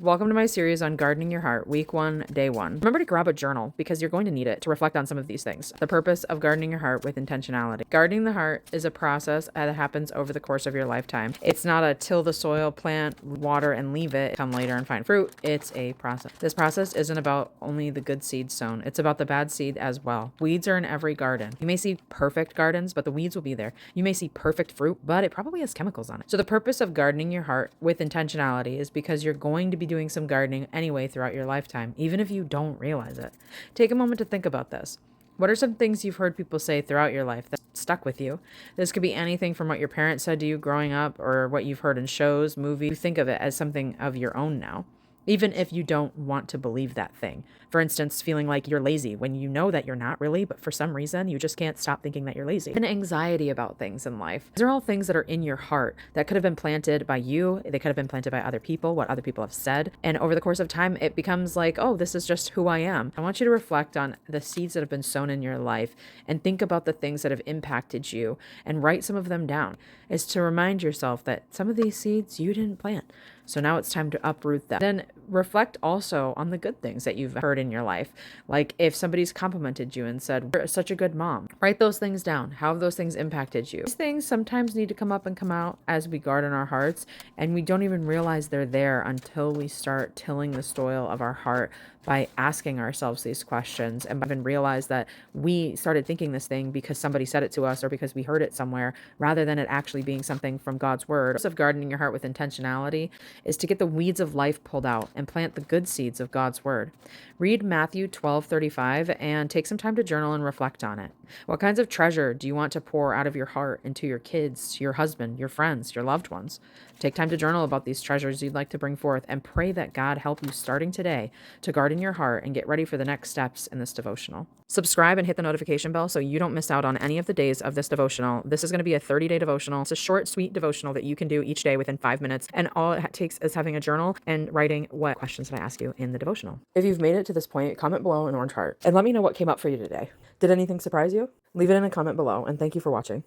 Welcome to my series on gardening your heart, week 1, day 1. Remember to grab a journal because you're going to need it to reflect on some of these things. The purpose of gardening your heart with intentionality. Gardening the heart is a process that happens over the course of your lifetime. It's not a till the soil, plant, water, and leave it, come later and find fruit. It's a process. This process isn't about only the good seed sown. It's about the bad seed as well. Weeds are in every garden. You may see perfect gardens, but the weeds will be there. You may see perfect fruit, but it probably has chemicals on it. So the purpose of gardening your heart with intentionality is because you're going to be doing some gardening anyway throughout your lifetime, even if you don't realize it. Take a moment to think about this. What are some things you've heard people say throughout your life that stuck with you? This could be anything from what your parents said to you growing up or what you've heard in shows, movies. You think of it as something of your own now, even if you don't want to believe that thing. For instance, feeling like you're lazy when you know that you're not really, but for some reason you just can't stop thinking that you're lazy. And anxiety about things in life. These are all things that are in your heart that could have been planted by you. They could have been planted by other people, what other people have said. And over the course of time, it becomes like, oh, this is just who I am. I want you to reflect on the seeds that have been sown in your life and think about the things that have impacted you and write some of them down. Is to remind yourself that some of these seeds you didn't plant. So now it's time to uproot them. Then reflect also on the good things that you've heard in your life. Like if somebody's complimented you and said, "You're such a good mom," write those things down. How have those things impacted you? These things sometimes need to come up and come out as we garden our hearts, and we don't even realize they're there until we start tilling the soil of our heart by asking ourselves these questions and even realize that we started thinking this thing because somebody said it to us or because we heard it somewhere rather than it actually being something from God's word. The purpose of gardening your heart with intentionality is to get the weeds of life pulled out and plant the good seeds of God's word. Read Matthew 12:35 and take some time to journal and reflect on it. What kinds of treasure do you want to pour out of your heart into your kids, your husband, your friends, your loved ones? Take time to journal about these treasures you'd like to bring forth and pray that God help you starting today to garden your heart and get ready for the next steps in this devotional. Subscribe and hit the notification bell so you don't miss out on any of the days of this devotional. This is going to be a 30-day devotional. It's a short, sweet devotional that you can do each day within 5 minutes. And all it takes is having a journal and writing what questions did I ask you in the devotional. If you've made it to this point, comment below an orange heart and let me know what came up for you today. Did anything surprise you? Leave it in a comment below, and thank you for watching.